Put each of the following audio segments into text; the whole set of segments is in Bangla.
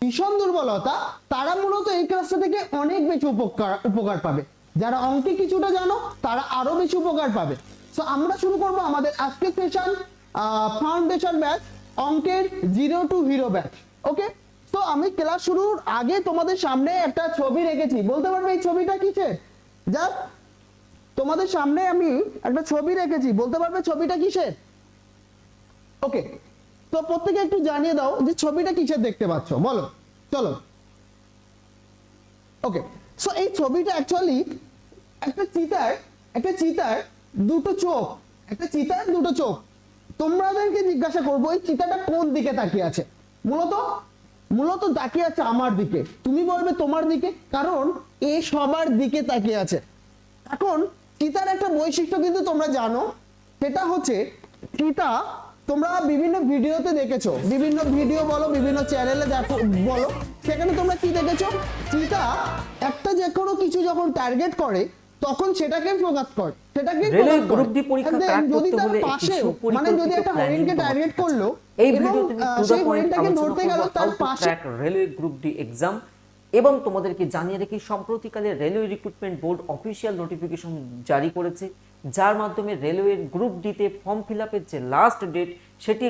ভীষণ দুর্বলতা, তারা মূলত এই ক্লাসটা থেকে অনেক বেশি উপকার পাবে। যারা অঙ্কে কিছুটা জানো তারা আরো বেশি উপকার পাবে। সো আমরা শুরু করব আমাদের আজকের সেশন, ফাউন্ডেশন ব্যাচ, অঙ্কের 0 to হিরো ব্যাচ। ওকে, তো আমি ক্লাস শুরুর আগে তোমাদের সামনে একটা ছবি রেখেছি, বলতে পারবে এই ছবিটা কিসের? জাস্ট তোমাদের সামনে আমি একটা ছবি রেখেছি, বলতে পারবে ছবিটা কিসের? ওকে, তো প্রত্যেকে একটু জানিয়ে দাও যে ছবিটা কিসের দেখতে পাচ্ছ, বলো। চলো, ওকে। সো এই ছবিটা অ্যাকচুয়ালি একটা চিতার দুটো চোখ, একটা চিতার দুটো চোখ। তোমাদেরকে জিজ্ঞাসা করবো এই চিতাটা কোন দিকে তাকিয়ে আছে? মূলত তাকিয়ে আছে আমার দিকে। তুমি বলবে তোমার দিকে, কারণ এ সবার দিকে তাকিয়ে আছে। এখন চিতার একটা বৈশিষ্ট্য কিন্তু তোমরা জানো, সেটা হচ্ছে চিতা, তোমরা বিভিন্ন ভিডিওতে দেখেছো, বিভিন্ন ভিডিও বলো, বিভিন্ন চ্যানেলে দেখো বলো, সেখানে তোমরা কি দেখেছো? চিতা একটা যে কোনো কিছু যখন টার্গেট করে তখন সেটাকে ফোকাস করে, সেটাকে রেলওয়ে গ্রুপ ডি পরীক্ষা ক্র্যাক যদি করতে তার হলে পাশে, একটি মানে যদি একটা হরিণকে টার্গেট করলো এই এবং ভিডিওতে আমি টু দ্য সেই পয়েন্ট হরিণটাকে আলোচনা ধরতে গেল করব তার হাউ টু পাশে। Crack railway group D exam. এবং তোমাদেরকে জানিয়ে রাখি, সম্প্রতিকালে railway recruitment board official notification জারি করেছে, যার মাধ্যমে রেলওয়ে গ্রুপ ডি তে ফর্ম ফিল আপের যে লাস্ট ডেট সেটি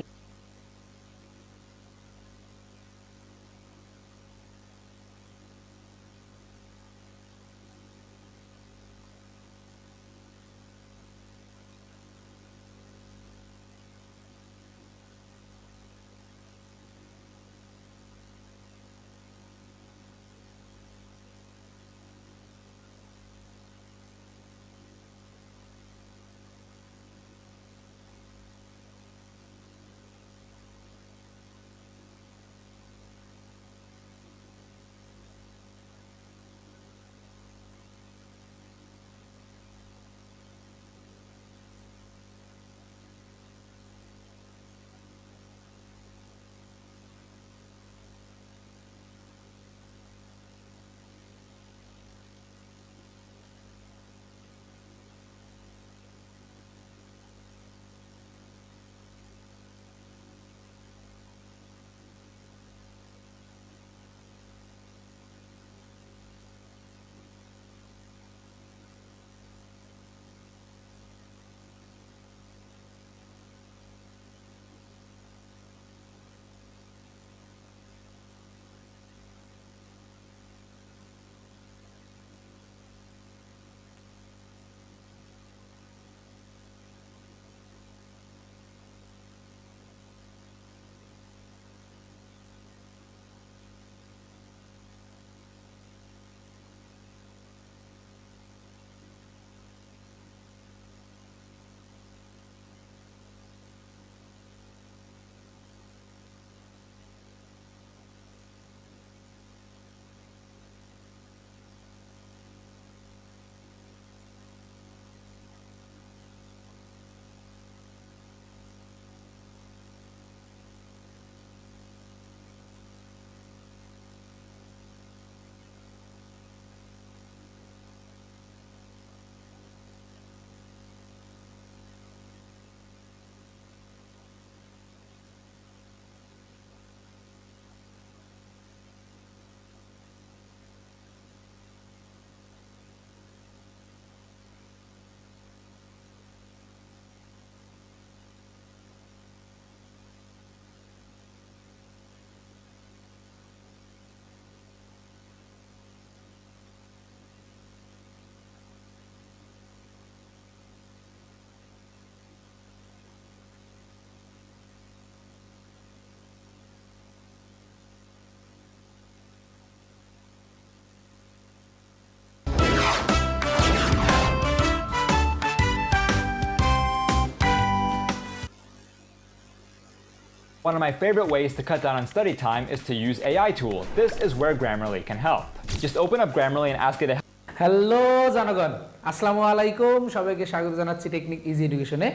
One of my favorite ways to cut down on study time is to use AI tools. This is where Grammarly can help. Just open up Grammarly and ask it to help. Hello জনগণ, আসসালামু আলাইকুম। সবাইকে স্বাগত জানাচ্ছি টেকনিক ইজি এডুকেশনে।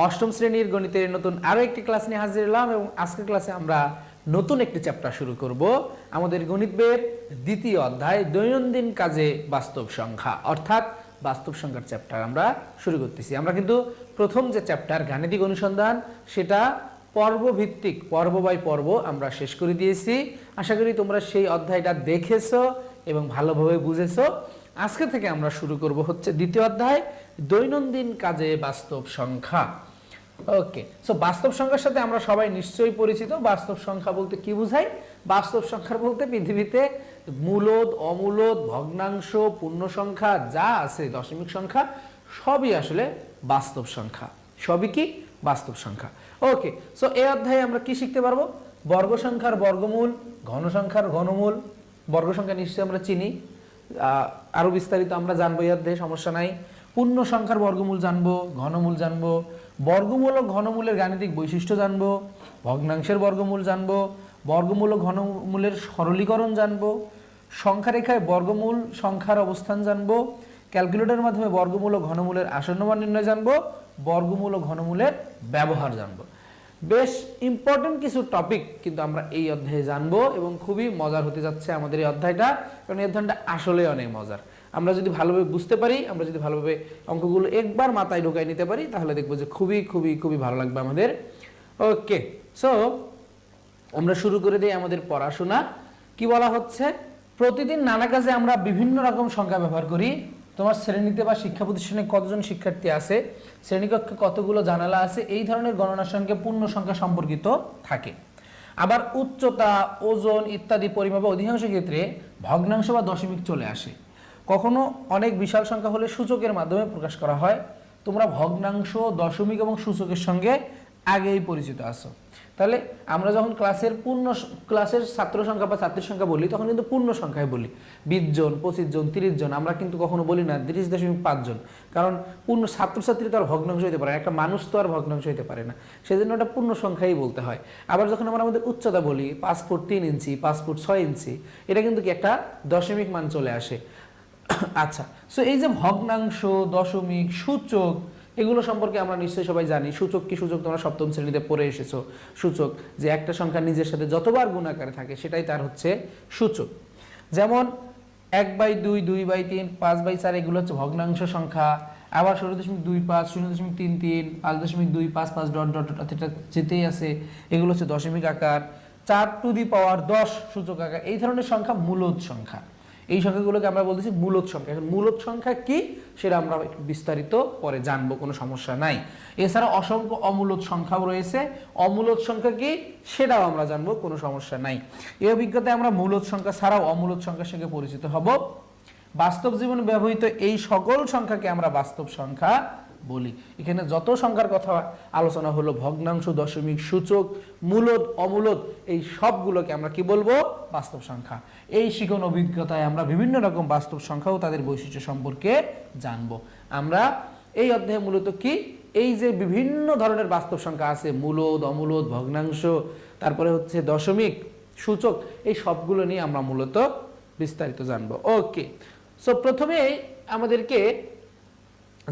অষ্টম শ্রেণীর গণিতের নতুন আরও একটি ক্লাস নিয়ে হাজির হলাম এবং আজকের ক্লাসে আমরা নতুন একটি চ্যাপ্টার শুরু করব। আমাদের গণিত বইয়ের দ্বিতীয় অধ্যায় দৈনন্দিন কাজে বাস্তব সংখ্যা, অর্থাৎ বাস্তব সংখ্যার চ্যাপ্টার আমরা শুরু করতেছি। আমরা কিন্তু প্রথম যে চ্যাপ্টার গাণিতিক অনুসন্ধান সেটা পর্বভিত্তিক পর্ব বাই পর্ব আমরা শেষ করে দিয়েছি। আশা করি তোমরা সেই অধ্যায়টা দেখেছো এবং ভালোভাবে বুঝেছো। আজকে থেকে আমরা শুরু করব হচ্ছে দ্বিতীয় অধ্যায়, দৈনন্দিন কাজে বাস্তব সংখ্যা। ওকে, সো বাস্তব সংখ্যার সাথে আমরা সবাই নিশ্চয়ই পরিচিত। বাস্তব সংখ্যা বলতে কি বোঝায়? বাস্তব সংখ্যা বলতে পৃথিবীতে মূলদ, অমূলদ, ভগ্নাংশ, পূর্ণ সংখ্যা যা আছে, দশমিক সংখ্যা, সবই আসলে বাস্তব সংখ্যা। সবই কি? বাস্তব সংখ্যা। ওকে, সো এই অধ্যায়ে আমরা কি শিখতে পারবো? বর্গ সংখ্যার বর্গমূল, ঘন সংখ্যার ঘনমূল। বর্গ সংখ্যা নিশ্চয়ই আমরা চিনি, আরো বিস্তারিত আমরা জানবো এই অধ্যায়ে, সমস্যা নাই। পূর্ণ সংখ্যার বর্গমূল জানবো, ঘনমূল জানবো, বর্গমূল ও ঘনমূলের গাণিতিক বৈশিষ্ট্য জানবো, ভগ্নাংশের বর্গমূল জানবো, বর্গমূল ও ঘনমূলের সরলীকরণ জানবো, সংখ্যারেখায় বর্গমূল সংখ্যার অবস্থান জানবো, ক্যালকুলেটরের মাধ্যমে বর্গমূল ও ঘনমূলের আসন্ন মান নির্ণয় জানবো, বর্গমূল ও ঘনমূলের ব্যবহার জানবো। বেশ ইম্পর্টেন্ট কিছু টপিক কিন্তু আমরা এই অধ্যায়ে জানবো এবং খুবই মজার হতে যাচ্ছে আমাদের এই অধ্যায়টা, কারণ এই অধ্যায়টা আসলে অনেক মজার। আমরা যদি ভালোভাবে বুঝতে পারি, আমরা যদি ভালোভাবে অঙ্কগুলো একবার মাথায় ঢোকাই নিতে পারি, তাহলে দেখবো যে খুবই খুবই খুবই ভালো লাগবে আমাদের। ওকে, সো আমরা শুরু করে দিই আমাদের পড়াশোনা। কি বলা হচ্ছে? প্রতিদিন নানা কাজে আমরা বিভিন্ন রকম সংখ্যা ব্যবহার করি। তোমার শ্রেণীতে বা শিক্ষা প্রতিষ্ঠানে কতজন শিক্ষার্থী আছে, শ্রেণীকক্ষে কতগুলো জানালা আছে, এই ধরনের গণনার সঙ্গে পূর্ণ সংখ্যা সম্পর্কিত থাকে। আবার উচ্চতা, ওজন ইত্যাদি পরিমাপে অধিকাংশ ক্ষেত্রে ভগ্নাংশ বা দশমিক চলে আসে। কখনো অনেক বিশাল সংখ্যা হলে সূচকের মাধ্যমে প্রকাশ করা হয়। তোমরা ভগ্নাংশ, দশমিক এবং সূচকের সঙ্গে আগেই পরিচিত আছো। তাহলে আমরা যখন ক্লাসের ছাত্র সংখ্যা বা ছাত্রীর সংখ্যা বলি, তখন কিন্তু পূর্ণ সংখ্যায় বলি। 20 জন, 25 জন, 30 জন, আমরা কিন্তু কখনো বলি না 30.5 জন, কারণ পূর্ণ ছাত্রছাত্রী তো আর ভগ্নাংশ হতে পারে না, একটা মানুষ তো আর ভগ্নাংশ হতে পারে না, সেজন্য ওটা পূর্ণ সংখ্যাই বলতে হয়। আবার যখন আমরা আমাদের উচ্চতা বলি 5 ফুট 3 ইঞ্চি, 5 ফুট 6 ইঞ্চি, এটা কিন্তু কি একটা দশমিক মান চলে আসে। আচ্ছা, সো এই যে ভগ্নাংশ, দশমিক, সূচক, এগুলো সম্পর্কে আমরা নিশ্চয়ই সবাই জানি। সূচক কি? সূচক তোমরা সপ্তম শ্রেণীতে পড়ে এসেছো। সূচক যে একটা সংখ্যা নিজের সাথে যতবার গুণ আকারে থাকে সেটাই তার হচ্ছে সূচক। যেমন 1/2, 2/3, 5/4 এগুলো হচ্ছে ভগ্নাংশ সংখ্যা। আবার 0.25, 0.33, 5.25, 5 ডট ডট ডট এটা যেতেই আছে, এগুলো হচ্ছে দশমিক আকার। 4⁻10 সূচক আকার। এই ধরনের সংখ্যা মূলদ সংখ্যা। এই সংখ্যাগুলোকে আমরা বলতেছি মূলদ সংখ্যা। এখন মূলদ সংখ্যা কি সেটা আমরা একটু বিস্তারিত পরে জানবো, কোনো সমস্যা নাই। এছাড়া অসংখ্য অমূলদ সংখ্যাও রয়েছে। অমূলদ সংখ্যা কি সেটাও আমরা জানবো, কোনো সমস্যা নাই। এই অভিজ্ঞতায় আমরা মূলদ সংখ্যা ছাড়াও অমূলদ সংখ্যার সঙ্গে পরিচিত হব। বাস্তব জীবনে ব্যবহৃত এই সকল সংখ্যাকে আমরা বাস্তব সংখ্যা বলি। এখানে যত সংখ্যার কথা আলোচনা হলো, ভগ্নাংশ, দশমিক, সূচক, মূলদ, অমূলদ, এই সবগুলোকে আমরা কি বলবো? বাস্তব সংখ্যা। এই শিখন অভিজ্ঞতায় আমরা বিভিন্ন রকম বাস্তব সংখ্যা ও তাদের বৈশিষ্ট্য সম্পর্কে জানবো। আমরা এই অধ্যায়ে মূলত কি, এই যে বিভিন্ন ধরনের বাস্তব সংখ্যা আছে, মূলদ, অমূলদ, ভগ্নাংশ, তারপরে হচ্ছে দশমিক, সূচক, এই সবগুলো নিয়ে আমরা মূলত বিস্তারিত জানবো। ওকে, সো প্রথমেই আমাদেরকে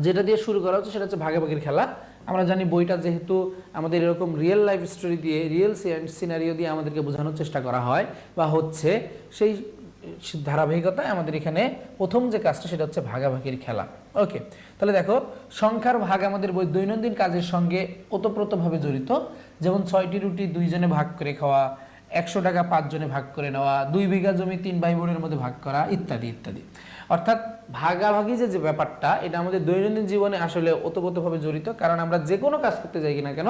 যেটা দিয়ে শুরু করা হচ্ছে সেটা হচ্ছে ভাগাভাগির খেলা। আমরা জানি বইটা যেহেতু আমাদের এরকম রিয়েল লাইফ স্টোরি দিয়ে, রিয়েল সিনারিও দিয়ে আমাদেরকে বোঝানোর চেষ্টা করা হয় বা হচ্ছে, সেই ধারাবাহিকতায় আমাদের এখানে প্রথম যে কাজটা সেটা হচ্ছে ভাগাভাগির খেলা। ওকে, তাহলে দেখো, সংখ্যার ভাগ আমাদের দৈনন্দিন কাজের সঙ্গে ওতপ্রোতভাবে জড়িত। যেমন 6টি রুটি 2 জনে ভাগ করে খাওয়া, 100 টাকা 5 জনে ভাগ করে নেওয়া, 2 বিঘা জমি 3 ভাই বোনের মধ্যে ভাগ করা, ইত্যাদি ইত্যাদি। অর্থাৎ ভাগাভাগি যে ব্যাপারটা, এটা আমাদের দৈনন্দিন জীবনে আসলে ওতপ্রোতভাবে জড়িত। কারণ আমরা যে কোনো কাজ করতে যাই কিনা কেন,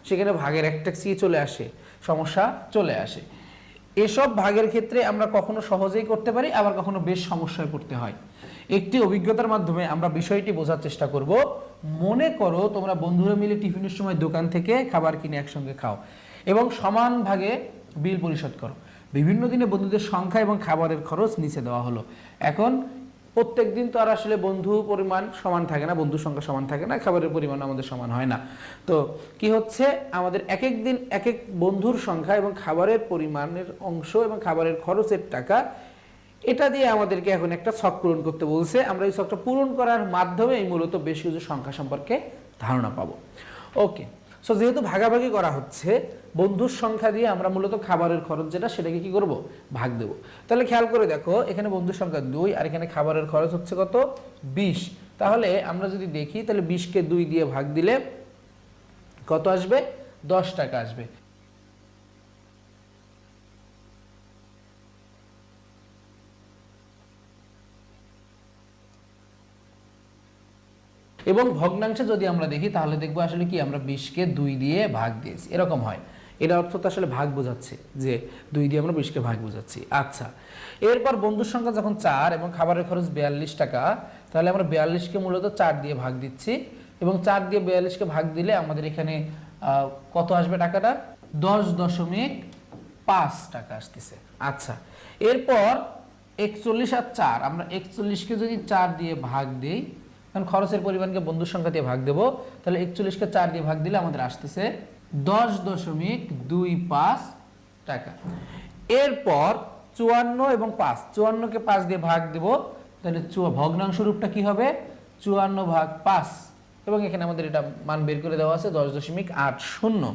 সেখানে ভাগের একটা চলে আসে, সমস্যা চলে আসে। এসব ভাগের ক্ষেত্রে আমরা কখনো সহজেই করতে পারি, আবার কখনো বেশ সমস্যায় পড়তে হয়। একটি অভিজ্ঞতার মাধ্যমে আমরা বিষয়টি বোঝার চেষ্টা করব। মনে করো তোমরা বন্ধুরা মিলে টিফিনের সময় দোকান থেকে খাবার কিনে একসঙ্গে খাও এবং সমান ভাগে বিল পরিশোধ করো। বিভিন্ন দিনে বন্ধুদের সংখ্যা এবং খাবারের খরচ নিচে দেওয়া হলো। এখন প্রত্যেক দিন তো আর আসলে বন্ধু পরিমাণ সমান থাকে না, বন্ধুর সংখ্যা সমান থাকে না, খাবারের পরিমাণ আমাদের সমান হয় না। তো কি হচ্ছে, আমাদের এক এক দিন এক এক বন্ধুর সংখ্যা এবং খাবারের পরিমাণের অংশ এবং খাবারের খরচের টাকা, এটা দিয়ে আমাদেরকে এখন একটা ছক পূরণ করতে বলছে। আমরা এই ছকটা পূরণ করার মাধ্যমে এই মূলত বেশ কিছু সংখ্যা সম্পর্কে ধারণা পাবো। ওকে, সো যেহেতু ভাগাভাগি করা হচ্ছে, বন্ধুর সংখ্যা দিয়ে আমরা মূলত খাবারের খরচ যেটা, সেটাকে কি করব? ভাগ দেব। তাহলে খেয়াল করে দেখো, এখানে বন্ধুর সংখ্যা 2 আর এখানে খাবারের খরচ হচ্ছে কত? 20। তাহলে আমরা যদি দেখি, তাহলে 20কে 2 দিয়ে ভাগ দিলে কত আসবে? 10 টাকা আসবে। এবং ভগ্নাংশে যদি আমরা দেখি তাহলে দেখবো আসলে কি আমরা 20-কে 2 দিয়ে ভাগ দিয়েছি, এরকম হয়। এটা অর্থ তো আসলে ভাগ বোঝাচ্ছে, যে 2 দিয়ে আমরা 20-কে ভাগ বোঝাচ্ছি। আচ্ছা, এরপর বন্ধুর সংখ্যা যখন 4 এবং খাবারের খরচ 42 টাকা, তাহলে আমরা 42-কে মূলত 4 দিয়ে ভাগ দিচ্ছি, এবং 4 দিয়ে 42-কে ভাগ দিলে আমাদের এখানে কত আসবে টাকাটা? 10.5 টাকা আসতেছে। আচ্ছা, এরপর 41 আর 4, আমরা 41-কে যদি 4 দিয়ে ভাগ দিই, কারণ খরচের পরিমাণকে বন্ধুর সংখ্যা দিয়ে ভাগ দেবো, তাহলে 41-কে 4 দিয়ে ভাগ দিলে আমাদের আসতেছে 10.25 টাকা। এরপর 54 এবং 5, 54-কে 5 দিয়ে ভাগ দেব, তাহলে ভগ্নাংশ রূপটা কি হবে? 54/5, এবং এখানে আমাদের এটা মান বের করে দেওয়া আছে 10.80।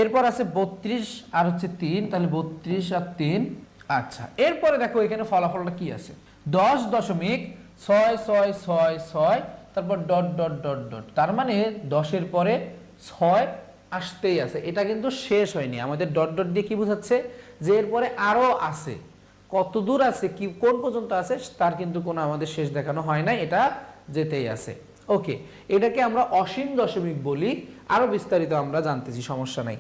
এরপর আছে 32 আর হচ্ছে 3, তাহলে 32 আর 3। আচ্ছা, এরপরে দেখো এখানে ফলাফলটা কি আছে, 10.66666, তারপর ডট ডট ডট ডট, তার মানে 10-এর পরে 6 আসতেই আছে, এটা কিন্তু শেষ হয়নি। আমাদের ডট ডট দিয়ে কি বোঝাচ্ছে? যে এরপরে আরো আছে, কত দূর আছে, কি কোন পর্যন্ত আছে তার কিন্তু কোনো আমাদের শেষ দেখানো হয় না, এটা যেতেই আছে। ওকে, এটাকে আমরা অসীম দশমিক বলি, আরো বিস্তারিত আমরা জানতেছি, সমস্যা নাই।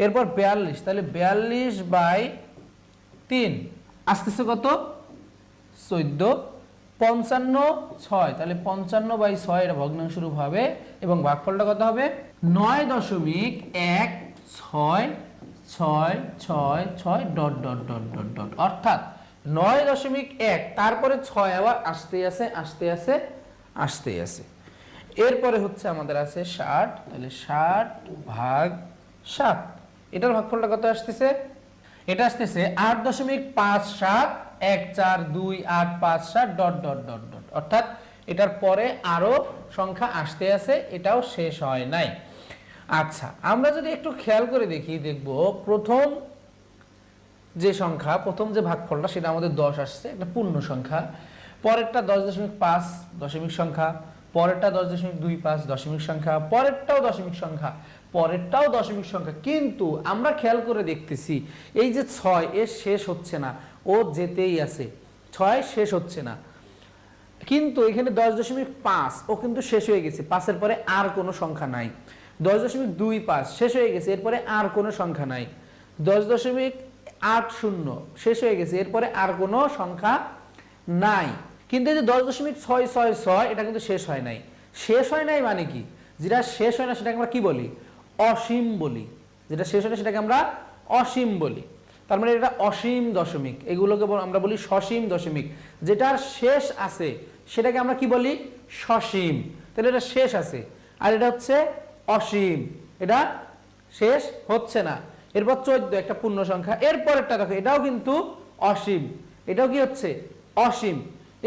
এরপর 42, তাহলে 42/3 আসতেছে কত? 14। 55 6, তাহলে 55/6 এটা ভগ্নাংশ রূপ হবে, এবং ভাগফলটা কত হবে? 9.16666 dot dot dot dot dot, অর্থাৎ 9.1, তারপরে 6 আবার আসতে আছে আসতে আছে আসতে আছে। এরপরে হচ্ছে আমাদের আছে 60, তাহলে 60/7, এটার ভাগফলটা কত আসতেছে? এটা আসতেছে 8.57142857 ডট ডট ডট ডট, অর্থাৎ এটার পরে আরো সংখ্যা আসতে আছে, এটাও শেষ হয় নাই। আচ্ছা, আমরা যদি একটু খেয়াল করে দেখি, দেখব প্রথম যে সংখ্যা, প্রথম যে ভাগফলটা সেটা আমাদের 10 আসছে, একটা পূর্ণ সংখ্যা। পরেরটা 10.5 দশমিক সংখ্যা, পরেরটা 10.25 দশমিক সংখ্যা, পরেরটাও দশমিক সংখ্যা, পরেরটাও দশমিক সংখ্যা। কিন্তু আমরা খেয়াল করে দেখতেছি এই যে 6 এর শেষ হচ্ছে না, ও যেতেই আছে, 6 শেষ হচ্ছে না। কিন্তু এখানে 10.5 ও কিন্তু শেষ হয়ে গেছে, 5-এর পরে আর কোনো সংখ্যা নাই। 10.25 শেষ হয়ে গেছে, এরপরে আর কোনো সংখ্যা নাই। 10.80 শেষ হয়ে গেছে, এরপরে আর কোনো সংখ্যা নাই। কিন্তু এই যে 10.666 এটা কিন্তু শেষ হয় নাই। শেষ হয় নাই মানে কি? যেটা শেষ হয় না সেটাকে আমরা কি বলি? অসীম বলি। যেটা শেষ হয় না সেটাকে আমরা অসীম বলি। তার মানে এটা অসীম দশমিক, এগুলোকে আমরা বলি সসীম দশমিক। যেটার শেষ আছে সেটাকে আমরা কি বলি? সসীম। তাহলে এটা শেষ আছে, আর এটা হচ্ছে অসীম, এটা শেষ হচ্ছে না। এরপর 14 একটা পূর্ণ সংখ্যা, এরপরেরটা দেখো এটাও কিন্তু অসীম, এটাও কি হচ্ছে? অসীম।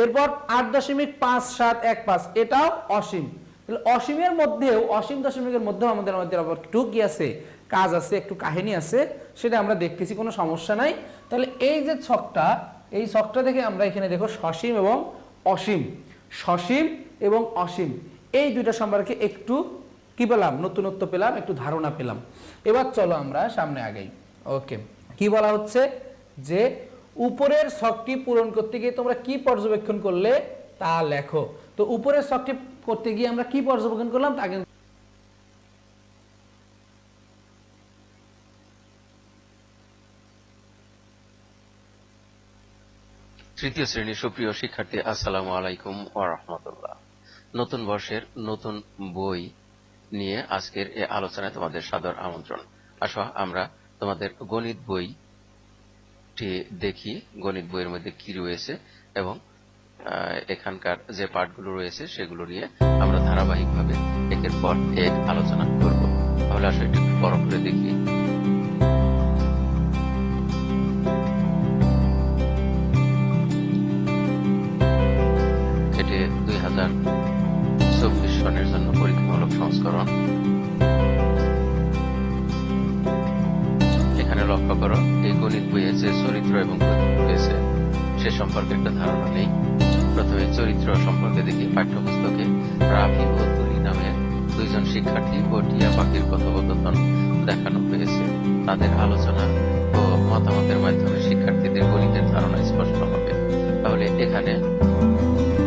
এরপর 8.5715 এটাও অসীম। তাহলে অসীমের মধ্যেও, অসীম দশমিকের মধ্যেও আমাদের আবার একটু কি আছে? কাজ আছে, একটু কাহিনী আছে, সেটা আমরা দেখতেছি, কোনো সমস্যা নাই। তাহলে এই যে ছকটা, এই ছকটা দেখে আমরা এখানে দেখো সসীম এবং অসীম, সসীম এবং অসীম, এই দুইটা সম্পর্কে একটু কি পেলাম? নতুনত্ব পেলাম, একটু ধারণা পেলাম। এবার চলো আমরা সামনে আগাই। ওকে, কি বলা হচ্ছে? যে উপরের ছকটি পূরণ করতে গিয়ে তোমরা কি পর্যবেক্ষণ করলে তা লেখো। তো উপরের ছকটি করতে গিয়ে আমরা কি পর্যবেক্ষণ করলাম তা কিন্তু তৃতীয় শ্রেণীর সুপ্রিয় শিক্ষার্থী, আসসালামু আলাইকুম ওয়া রাহমাতুল্লাহ। নতুন বর্ষের নতুন বই নিয়ে আজকের এই আলোচনায় তোমাদের সাদর আমন্ত্রণ। আসো আমরা তোমাদের গণিত বইটি দেখি, গণিত বইয়ের মধ্যে কি রয়েছে এবং এখানকার যে পাঠগুলো রয়েছে সেগুলো নিয়ে আমরা ধারাবাহিকভাবে একের পর এক আলোচনা করব। তাহলে আসো একটু বড় করে দেখি। এটি 2024 সনের জন্য পরীক্ষামূলক সংস্করণ। এখানে লক্ষ্য করো, এই গণিত বইয়ে যে চরিত্র এবং গতি রয়েছে সে সম্পর্কে একটা ধারণা নেই। প্রথমে চরিত্র সম্পর্কে দেখি। পাঠ্যপুস্তকে রাফি ও তুলি নামের দুইজন কয়েকজন শিক্ষার্থী ও টিয়া পাখির কথোপকথন দেখানো হয়েছে। তাদের আলোচনা ও মতামতের মাধ্যমে শিক্ষার্থীদের গণিতের ধারণা স্পষ্ট হবে। তাহলে এখানে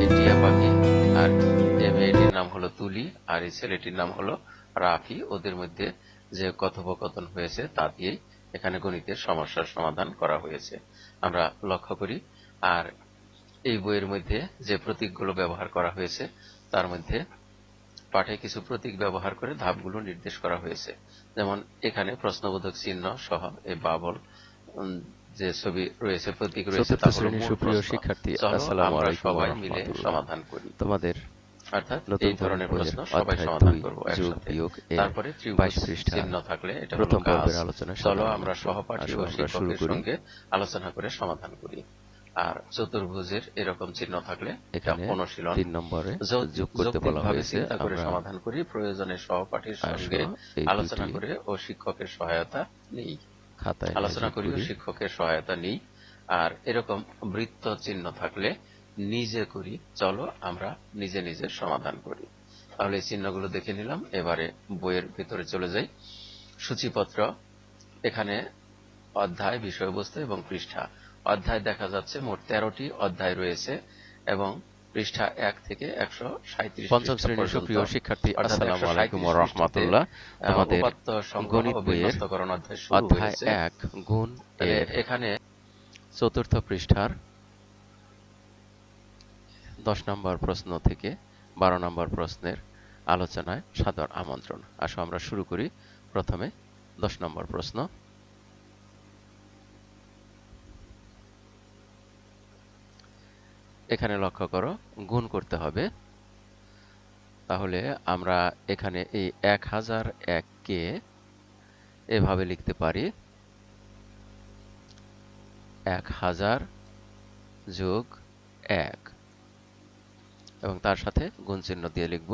এই টিয়া পাখি আর এই মেয়েটির নাম হলো তুলি আর এই ছেলেটির নাম হলো রাফি, ওদের মধ্যে যে কথোপকথন হয়েছে তা দিয়েই এখানে গণিতের সমস্যার সমাধান করা হয়েছে আমরা লক্ষ্য করি। আর এই বইয়ের মধ্যে যে প্রতীকগুলো ব্যবহার করা হয়েছে তার মধ্যে পাঠে কিছু প্রতীক ব্যবহার করে ধাপগুলো নির্দেশ করা হয়েছে। যেমন এখানে প্রশ্নবোধক চিহ্ন সহ এই বাবল যে ছবি রয়েছে, প্রতীক রয়েছে, তা হলো মূল প্রশ্ন। চলো আমরা সবাই মিলে সমাধান করি। তোমাদের অর্থাৎ নতুন এই ধরনের বইয়ের প্রশ্ন সবাই অধ্যায় সমাধান 2 করব যোগ একসাথে। বিয়োগ এর তারপরে 22 ত্রিভুজ পৃষ্ঠা চিহ্ন থাকলে এটা হলো প্রথম কাজ। পর্বের আলোচনা চলো সাধারণ আমরা অঙ্ক। সহপাঠী আসো ও আমরা শুরু শিক্ষকের করি। সঙ্গে আলোচনা করে সমাধান করি। আর চতুর্ভুজের এরকম চিহ্ন থাকলে এটা এখানে অনুশীলন। 3 নম্বরে যোগ করতে বলা যৌক্তিকভাবে হয়েছে। চিন্তা করে আমরা সমাধান করি, প্রয়োজনে সহপাঠীর সঙ্গে এই আলোচনা দুটি করে ও শিক্ষকের সহায়তা নিই। খাতায় আলোচনা যোগ করি ও করি। শিক্ষকের সহায়তা নিই। আর এরকম বৃত্ত চিহ্ন থাকলে নিজে করি, চলো আমরা নিজে নিজে সমাধান করি। তাহলে এই চিহ্নগুলো দেখে নিলাম। এবারে বইয়ের ভিতরে চলে যাই। সূচিপত্র, এখানে অধ্যায়, বিষয়বস্তু এবং পৃষ্ঠা। অধ্যায় দেখা যাচ্ছে মোট 13টি অধ্যায় রয়েছে এবং পৃষ্ঠা 1 থেকে 137 পঞ্চম শ্রেণীর সুপ্রিয় শিক্ষার্থী, আসসালামু আলাইকুম ওয়া রাহমাতুল্লাহ। তোমাদের গণিত বইয়ের অধ্যায় 1 গুণ এর এখানে চতুর্থ পৃষ্ঠার 10 নম্বর প্রশ্ন থেকে 12 নম্বর প্রশ্নের আলোচনায় সাদর আমন্ত্রণ। আসো আমরা শুরু করি। প্রথমে 10 নম্বর প্রশ্ন। এখানে লক্ষ্য করো, গুণ করতে হবে। তাহলে আমরা এখানে এই 1001 কে এভাবে লিখতে পারি 1000 যোগ 1 এবং তার সাথে গুণ চিহ্ন দিয়ে লিখব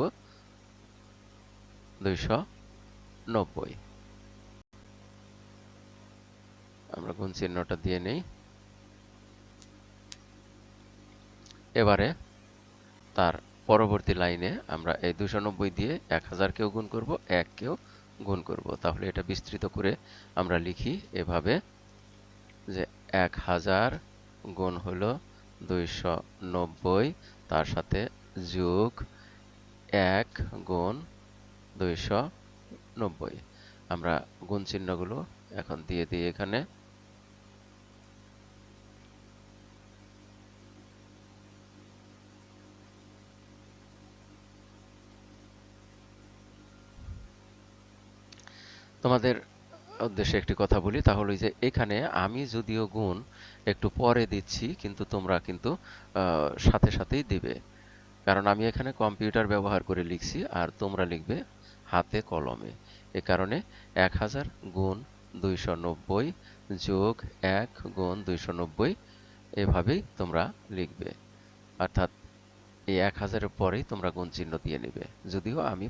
290। আমরা গুণ চিহ্নটা দিয়ে নেই। এবারে তার পরবর্তী লাইনে আমরা এই 290 দিয়ে 1000 কেও গুণ করব, 1 কেও গুণ করব। তাহলে এটা বিস্তৃত করে আমরা লিখি এভাবে যে 1000 গুণ হলো 290, তার সাথে যোগ 1 গুণ 290। আমরা গুণ চিহ্নগুলো এখন দিয়ে দিই এখানে। তোমাদের উদ্দেশ্যে একটি কথা বলি, তাহলে যে এখানে আমি যদিও গুণ একটু পরে দিচ্ছি, কিন্তু তোমরা কিন্তু সাথে সাথেই দিবে, কারণ আমি এখানে কম্পিউটার ব্যবহার করে লিখছি আর তোমরা লিখবে হাতে কলমে। এ কারণে 1000 গুণ 290 যোগ 1 গুণ 290 এভাবেই তোমরা লিখবে। অর্থাৎ এই 1000-এর পরেই তোমরা গুণ চিহ্ন দিয়ে নেবে। যদিও আমি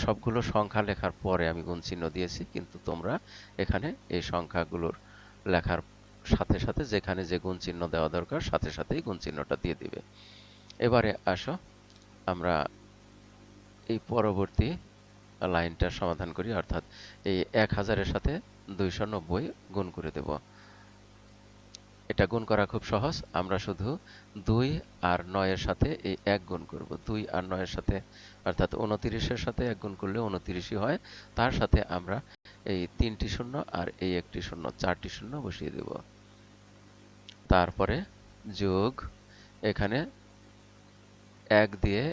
সবগুলো সংখ্যা লেখার পরে আমি গুণ চিহ্ন দিয়েছি, কিন্তু তোমরা এখানে এই সংখ্যাগুলোর লেখার সাথে সাথে যেখানে যে গুণ চিহ্ন দেওয়া দরকার সাথে সাথেই গুণ চিহ্নটা দিয়ে দিবে। এবারে আসো আমরা এই পরবর্তী লাইনটার সমাধান করি। অর্থাৎ এই 1000-এর সাথে 290 গুণ করে দেব। এটা গুণ করা খুব সহজ। আমরা শুধু 2 আর 9-এর সাথে এই 1 গুণ করব। 2 আর 9-এর সাথে অর্থাৎ 29-এর সাথে 1 গুণ করলে 29ই হয়। তার সাথে আমরা এই 3টি শূন্য আর এই একটি শূন্য, 4টি শূন্য বসিয়ে দেব। তারপরে যোগ, এখানে 1 দিয়ে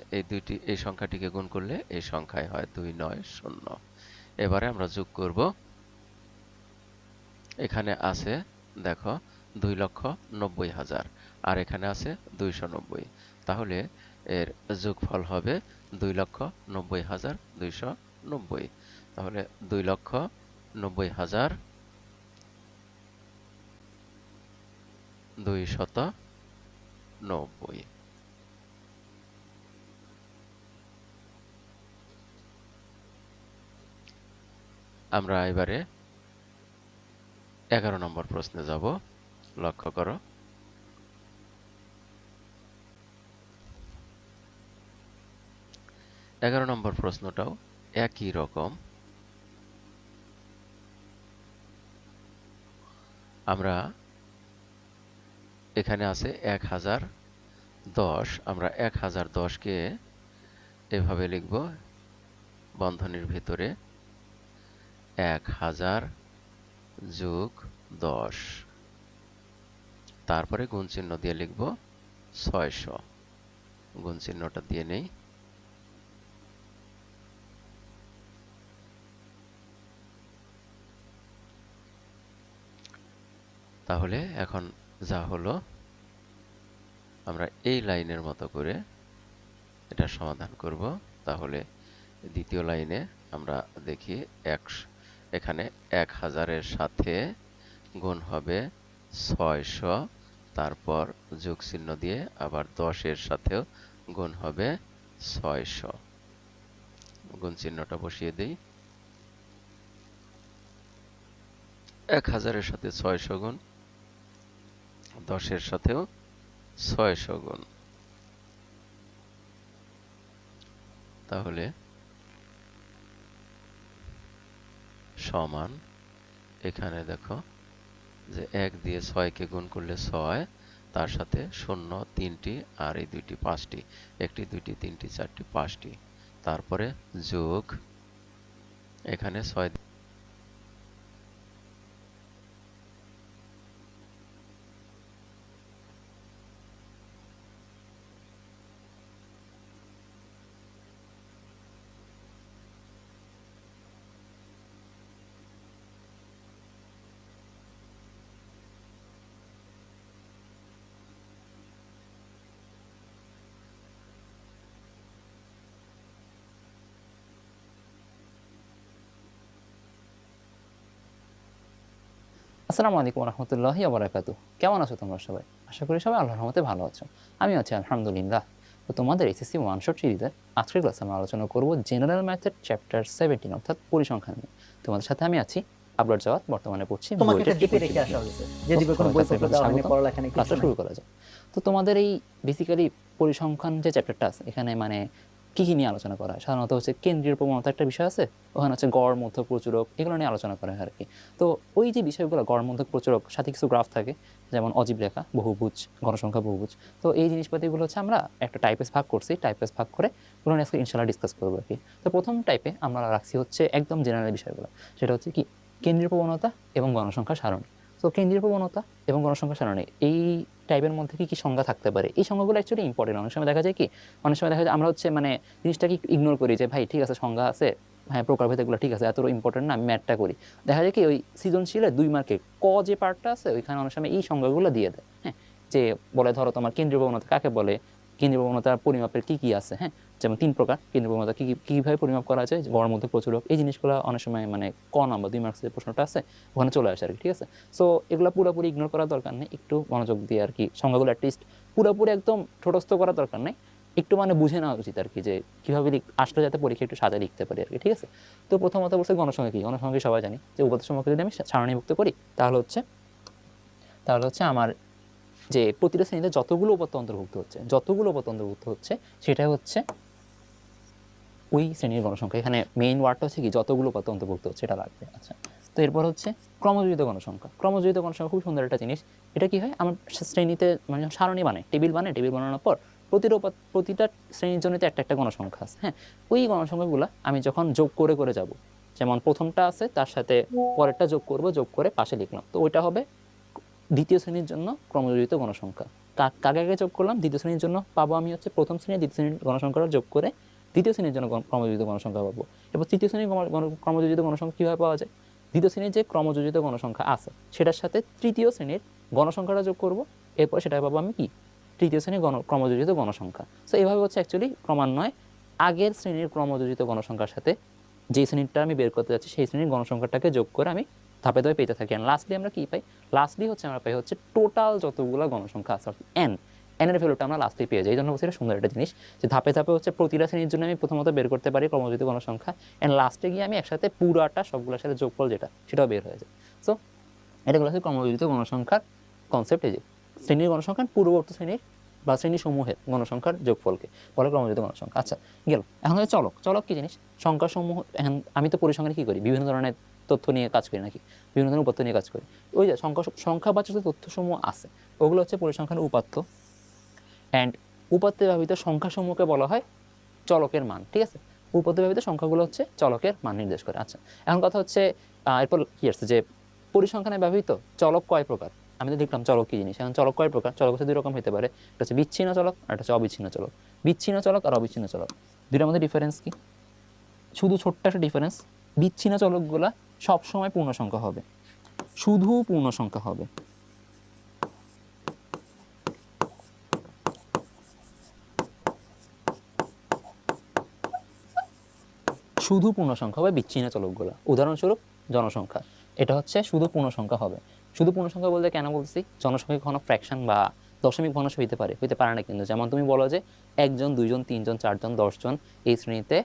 এই সংখ্যাটিকে গুণ করলে এই সংখ্যায় হয় 290। এবারে আমরা যোগ করব। এখানে আছে দেখো 2,90,000 আর এখানে আছে 290। তাহলে এর যোগফল হবে 2,90,290। তাহলে 2,90,290। আমরা এবারে 11 নম্বর প্রশ্নে যাব। লক্ষ্য করো, 11 নম্বর প্রশ্নটাও একই রকম। আমরা এখানে আছে 1010, আমরা 1010কে এভাবে লিখব, বন্ধনীর ভিতরে 1000 যোগ 10, তারপরে গুণ চিহ্ন দিয়ে লিখব 600। গুণ চিহ্নটা দিয়ে নেই। তাহলে এখন যা হলো, আমরা এই লাইনের মতো করে এটা সমাধান করব। তাহলে দ্বিতীয় লাইনে আমরা দেখি এখানে 1000-এর সাথে গুণ হবে 600, তারপর যোগ চিহ্ন দিয়ে আবার 10-এর সাথেও গুণ হবে 600। গুণ চিহ্নটা বসিয়ে দেই। 1000-এর সাথে 600 গুণ, 10-এর সাথেও 600 গুণ। তাহলে সমান, এখানে দেখো যে 1 দিয়ে 6কে গুণ করলে 6, তার সাথে 0 3টি, আর এই 2টি 5টি, 1টি 2টি 3টি 4টি 5টি, তারপরে যোগ, এখানে 6। আসসালামু আলাইকুম রহমতুল্লাহি ওবারাকাতু। কেমন আছো তোমরা সবাই? আশা করি সবাই আল্লাহর রহমতে ভালো আছো। আমি আছি আলহামদুলিল্লাহ। তো তোমাদের এসএসসি 1 শট সিরিজের আজকের ক্লাসে আমরা আলোচনা করব জেনারেল ম্যাথের চ্যাপ্টার 17 অর্থাৎ পরিসংখ্যান নিয়ে। তোমাদের সাথে আমি আছি আবরার জাওয়াদ, বর্তমানে পড়ছি তোমাকে বুয়েটের একটা ডিপে ইকোনমিক্স রেখে আসা বিভাগে। হয়েছে যে ডিপে কোনো বই পত্র দেওয়া হয়নি, পড়ালেখা নেই, ক্লাসটা কিছু শুরু নাই। করা যায়। তো তোমাদের এই বেসিক্যালি পরিসংখ্যান যে চ্যাপ্টারটা আছে, এখানে মানে কি কি নিয়ে আলোচনা করা হয়? সাধারণত হচ্ছে কেন্দ্রীয় প্রবণতা একটা বিষয় আছে, ওখানে হচ্ছে গড়, মধ্যক, প্রচুরক, এগুলো নিয়ে আলোচনা করা হয় আর কি। তো ওই যে বিষয়গুলো গড়, মধ্যক, প্রচুরক, সাথে কিছু গ্রাফ থাকে, যেমন অজীব রেখা, বহুভুজ, গণসংখ্যা বহুভুজ। তো এই জিনিসপাতিগুলো হচ্ছে আমরা একটা টাইপেস ভাগ করছি, টাইপেস ভাগ করে ওগুলো নিয়ে আজকে ইনশাল্লাহ ডিসকাস করবো আর কি। তো প্রথম টাইপে আমরা রাখছি হচ্ছে একদম জেনারেল বিষয়গুলো, সেটা হচ্ছে কি কেন্দ্রীয় প্রবণতা এবং গণসংখ্যা সারণী। তো কেন্দ্রীয় প্রবণতা এবং গণসংখ্যা সারণী এই টাইপের মধ্যে কি কি সংজ্ঞা থাকতে পারে, এই সংজ্ঞাগুলো অ্যাকচুয়ালি ইম্পর্টেন্ট। অনেক সময় দেখা যায় কি, অনেক সময় দেখা যায় আমরা হচ্ছে মানে জিনিসটাকে ইগনোর করি যে ভাই ঠিক আছে সংজ্ঞা আছে, হ্যাঁ প্রকারভেদ এগুলো ঠিক আছে, এত ইম্পর্টেন্ট না, আমি ম্যাথটা করি। দেখা যায় কি ওই সৃজনশীলে 2 মার্কে ক যে পার্টটা আছে ওইখানে অনেক সময় এই সংজ্ঞাগুলো দিয়ে দেয়। হ্যাঁ, যে বলে ধরো তোমার কেন্দ্রীয় প্রবণতা কাকে বলে, কেন্দ্রীয় প্রবণতার পরিমাপের কি কি আছে, হ্যাঁ যেমন 3 প্রকার কেন্দ্রীয় প্রবণতা, কীভাবে পরিমাপ করা যায়, গড়, মধ্যক, প্রচুরক, এই জিনিসগুলো অনেক সময় মানে ক নাম্বার 2 মার্কসের প্রশ্নটা আছে ওখানে চলে আসে আর কি। ঠিক আছে, সো এগুলো পুরোপুরি ইগনোর করার দরকার নেই, একটু মনোযোগ দিয়ে আর কি সংজ্ঞাগুলো অ্যাটলিস্ট পুরোপুরি একদম ঠোঁটস্থ করার দরকার নেই, একটু মানে বুঝে নেওয়া উচিত আর কি, যে কীভাবে আসলে যাতে পরীক্ষা একটু সাজা লিখতে পারি আর কি। ঠিক আছে, তো প্রথমত বলছে গণসংখ্যা কি। গণসংখ্যা সবাই জানি যে উপাত্ত সম্পর্কে যদি আমি সারণীভুক্ত করি তাহলে হচ্ছে আমার যে প্রতিটা শ্রেণীতে যতগুলো উপাত্ত অন্তর্ভুক্ত হচ্ছে সেটা হচ্ছে ওই শ্রেণীর গণসংখ্যা। এখানে মেইন ওয়ার্ডটা হচ্ছে কি যতগুলো উপাত্ত অন্তর্ভুক্ত হচ্ছে এটা লাগবে। আচ্ছা, তো এরপর হচ্ছে ক্রমযোজিত গণসংখ্যা। ক্রমযোজিত গণসংখ্যা খুব সুন্দর একটা জিনিস। এটা কি হয়, আমার শ্রেণীতে মানে সারণী বানায়, টেবিল বানানোর পর প্রতিটা শ্রেণীর জন্য একটা একটা গণসংখ্যা আছে। হ্যাঁ, ওই গণসংখ্যাগুলো আমি যখন যোগ করে যাব, যেমন প্রথমটা আছে তার সাথে পরেরটা যোগ করে পাশে লিখলাম, তো ওইটা হবে দ্বিতীয় শ্রেণীর জন্য ক্রমযোজিত গণসংখ্যা। কাকে আগে যোগ করলাম, দ্বিতীয় শ্রেণীর জন্য পাবো আমি হচ্ছে প্রথম শ্রেণী দ্বিতীয় শ্রেণীর গণসংখ্যাটা যোগ করে দ্বিতীয় শ্রেণীর জন্য ক্রমযোজিত গণসংখ্যা পাবো। এবার তৃতীয় শ্রেণীর ক্রমযোজিত গণসংখ্যা কীভাবে পাওয়া যায়, দ্বিতীয় শ্রেণীর যে ক্রমযোজিত গণসংখ্যা আছে সেটার সাথে তৃতীয় শ্রেণীর গণসংখ্যাটা যোগ করব, এরপর সেটা পাবো আমি কি তৃতীয় শ্রেণীর ক্রমযোজিত গণসংখ্যা। সো এইভাবে হচ্ছে অ্যাকচুয়ালি ক্রমান্বয়ে আগের শ্রেণীর ক্রমযোজিত গণসংখ্যার সাথে যে শ্রেণীটা আমি বের করতে যাচ্ছি সেই শ্রেণীর গণসংখ্যাটাকে যোগ করে আমি ধাপে ধাপে পেতে থাকি। অ্যান্ড লাস্টলি আমরা কি পাই, লাস্টলি হচ্ছে আমরা পাই হচ্ছে টোটাল যতগুলো গণসংখ্যা আছে এনের ভ্যালুটা আমরা লাস্টে পেয়ে যাই। এই জন্য হচ্ছে এটা সুন্দর একটা জিনিস যে ধাপে ধাপে হচ্ছে প্রতিটা শ্রেণীর জন্য আমি প্রথমত বের করতে পারি ক্রমযোজিত গণসংখ্যা, অ্যান্ড লাস্টে গিয়ে আমি একসাথে পুরাটা সবগুলোর সাথে যোগফল সেটাও বের হয়ে যায়। সো এটা হচ্ছে ক্রমযোজিত গণসংখ্যার কনসেপ্ট। এই যে শ্রেণীর গণসংখ্যা পূর্ববর্তী শ্রেণীর বা শ্রেণীসমূহের গণসংখ্যার যোগফলকে বলে ক্রমযুক্ত গণসংখ্যা। আচ্ছা গেল, এখন হচ্ছে চলক। চলক কি জিনিস? সংখ্যাসমূহ। এখন আমি তো পরিসংখ্যানে কি করি, বিভিন্ন ধরনের তথ্য নিয়ে কাজ করি নাকি, বিভিন্ন ধরনের উপাত্ত নিয়ে কাজ করি। ওই যে সংখ্যাবাচক যে তথ্যসমূহ আছে ওগুলো হচ্ছে পরিসংখ্যান উপাত্ত, অ্যান্ড উপাত্তে ব্যবহৃত সংখ্যাসমূহকে বলা হয় চলকের মান। ঠিক আছে, উপাত্তে ব্যবহৃত সংখ্যাগুলো হচ্ছে চলকের মান নির্দেশ করে। আচ্ছা এখন কথা হচ্ছে এরপর কি আসছে যে পরিসংখ্যানে ব্যবহৃত চলক কয় প্রকার? আমি তো দেখলাম চলক কি জিনিস। এখন চলক কয় প্রকার? চলক হচ্ছে দুই রকম হতে পারে, একটা হচ্ছে বিচ্ছিন্ন চলক আর একটা হচ্ছে অবিচ্ছিন্ন চলক। বিচ্ছিন্ন চলক আর অবিচ্ছিন্ন চলক দুইটার মধ্যে ডিফারেন্স কি? শুধু ছোট্ট একটা ডিফারেন্স, বিচ্ছিন্ন চলকগুলা সবসময় পূর্ণ সংখ্যা হবে, শুধু পূর্ণ সংখ্যা হবে। শুধু পূর্ণ সংখ্যা হবে বিচ্ছিন্ন চলকগুলো। উদাহরণস্বরূপ জনসংখ্যা, এটা হচ্ছে শুধু পূর্ণ সংখ্যা হবে। শুধু পূর্ণ সংখ্যা বলতে কেন বলছি? জনসংখ্যা কখনো ফ্র্যাকশন বা দশমিক ভগ্নাংশ হইতে পারে না কিন্তু। যেমন তুমি বলো যে 1 জন 2 জন 3 জন 4 জন 10 জন এই শ্রেণীতে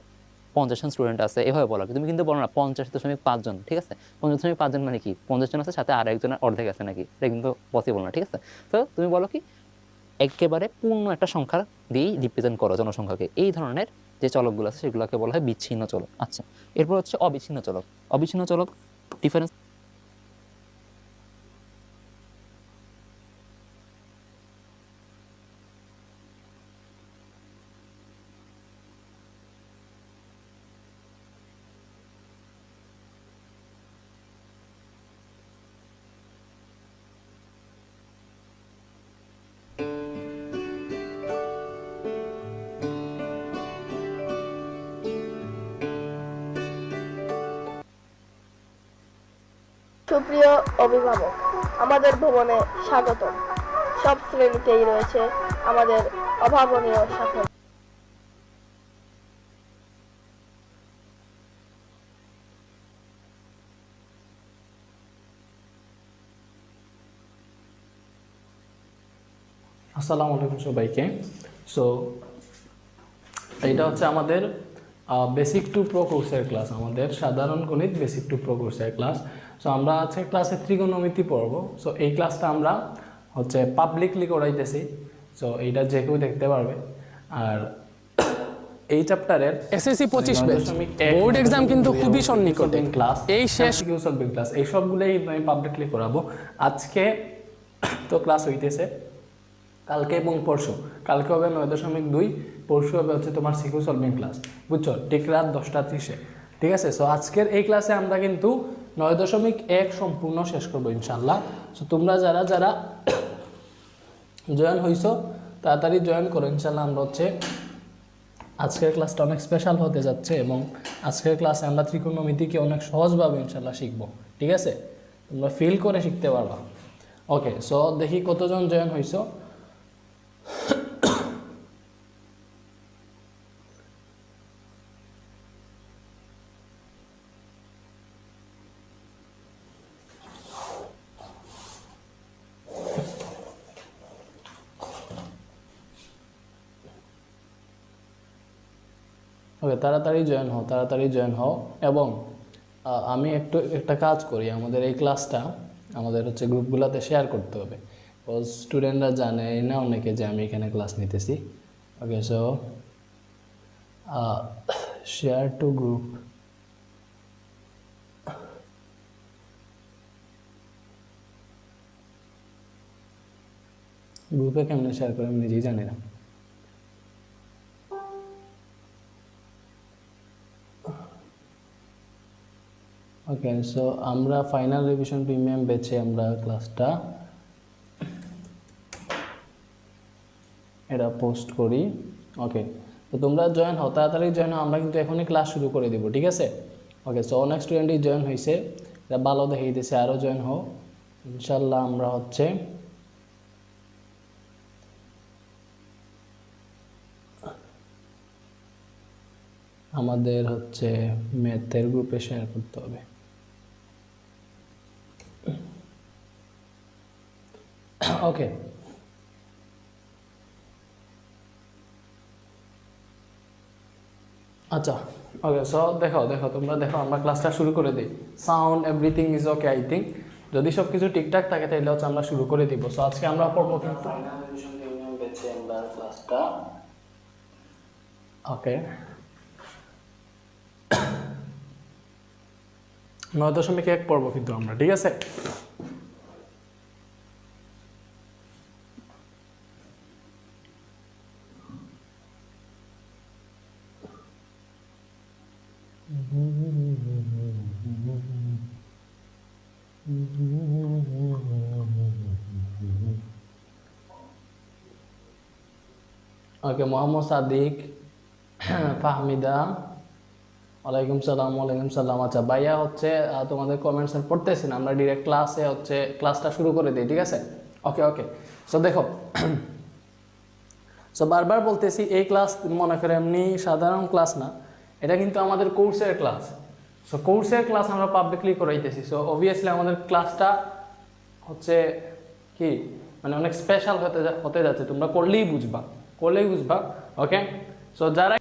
50 জন স্টুডেন্ট আছে, এভাবে বলো। তুমি কিন্তু বলো না 50.5 জন। ঠিক আছে, 50.5 জন মানে কি? 50 জন আছে, সাথে আর একজনের অর্ধেক আছে নাকি? এটা কিন্তু পসিবল না। ঠিক আছে, তো তুমি বলো কি একেবারে পূর্ণ একটা সংখ্যা দিয়েই রিপ্রেজেন্ট করো জনসংখ্যাকে। এই ধরনের যে চলকগুলো আছে সেগুলোকে বলা হয় বিচ্ছিন্ন চলক। আচ্ছা এরপর হচ্ছে অবিচ্ছিন্ন চলক। অবিচ্ছিন্ন চলক ডিফারেন্স সুপ্রিয় অভিভাবক, আমাদের ভবনে স্বাগতম। সব শ্রেণীতেই রয়েছে আমাদের অভাবনীয় সাফল্য। আসসালামু আলাইকুম সবাইকে। সো এটা হচ্ছে আমাদের বেসিক টু প্রো কোর্সের ক্লাস, আমাদের সাধারণ গণিত বেসিক টু প্রো কোর্সের ক্লাস। সো আমরা আজকে ক্লাসে ত্রিকোণমিতি পড়ব। সো এই ক্লাসটা আমরা হচ্ছে পাবলিকলি করাইতেছি, সো এইটা যে কেউ দেখতে পারবে। আর এই চ্যাপ্টারের এসএসসি 25 ব্যাচ বোর্ড এক্সাম কিন্তু খুবই সন্নিকটে। ক্লাস এই শেষ সলভিং ক্লাস এই সবগুলোই আমি পাবলিকলি করাবো। আজকে তো ক্লাস হইতেছে, কালকে এবং পরশু। কালকে হবে 9.2, পরশু হবে হচ্ছে তোমার সিকিউ সলভিং ক্লাস, বুঝছো? ঠিক রাত 10:30-এ। ঠিক আছে, সো আজকের এই ক্লাসে আমরা কিন্তু 9.1 সম্পূর্ণ শেষ করবো ইনশাল্লাহ। সো তোমরা যারা যারা জয়েন হইছো তাড়াতাড়ি জয়েন করো ইনশাল্লাহ। আমরা হচ্ছে আজকের ক্লাসটা অনেক স্পেশাল হতে যাচ্ছে এবং আজকের ক্লাসে আমরা ত্রিকোণমিতিকে অনেক সহজভাবে ইনশাল্লাহ শিখবো। ঠিক আছে, তোমরা ফিল করে শিখতে পারবা। ওকে, সো দেখি কতজন জয়েন হইছো। ওকে, তাড়াতাড়ি জয়েন হও। এবং আমি একটা কাজ করি, আমাদের এই ক্লাসটা আমাদের হচ্ছে গ্রুপগুলোতে শেয়ার করতে হবে, বিকজ স্টুডেন্টরা জানে না অনেকে যে আমি এখানে ক্লাস নিতেছি। ওকে, সো শেয়ার টু গ্রুপ। গ্রুপে কেমনে শেয়ার করে আমি নিজেই জানি না। ওকে, সো আমরা ফাইনাল রিভিশন প্রিমিয়াম বেচে আমরা ক্লাসটা এটা পোস্ট করি। ওকে, তো তোমরা জয়েন হও, তাড়াতাড়ি জয়েন হও, আমরা কিন্তু এখনই ক্লাস শুরু করে দিব। ঠিক আছে, ওকে, সো অনেক স্টুডেন্টই জয়েন হয়েছে, এটা ভালো দেখিয়ে দিয়েছে, আরও জয়েন হও ইনশাল্লাহ। আমরা হচ্ছে আমাদের হচ্ছে ম্যাথের গ্রুপে শেয়ার করতে হবে। ওকে, আচ্ছা, ওকে, সো দেখো তোমরা দেখো, আমরা ক্লাসটা শুরু করে দিই। Sound everything is okay I think. যদি সব কিছু ঠিকঠাক থাকে তাহলে হচ্ছে আমরা শুরু করে দিব। সো আজকে আমরা পড়বো কিন্তু আমরা ক্লাসটা ওকে 9.1 পড়বো কিন্তু আমরা, ঠিক আছে? ওকে, মোহাম্মদ সাদিক, ফাহমিদা, ওয়ালাইকুম সালাম। ওয়ালাইকুম সালাম। আচ্ছা ভাইয়া হচ্ছে তোমাদের কমেন্টস পড়তেছি না, আমরা ডিরেক্ট ক্লাসে হচ্ছে ক্লাসটা শুরু করে দিই, ঠিক আছে? ওকে ওকে। সো দেখো, সো বারবার বলতেছি এই ক্লাস মনে করে এমনি সাধারণ ক্লাস না, এটা কিন্তু আমাদের কোর্সের ক্লাস। সো কোর্সের ক্লাস আমরা পাবলিকলি করাইতেছি। সো অবভিয়াসলি আমাদের ক্লাসটা হচ্ছে কি মানে অনেক স্পেশাল হতে যাচ্ছে, তোমরা করলেই বুঝবা, ওকে? সো যারা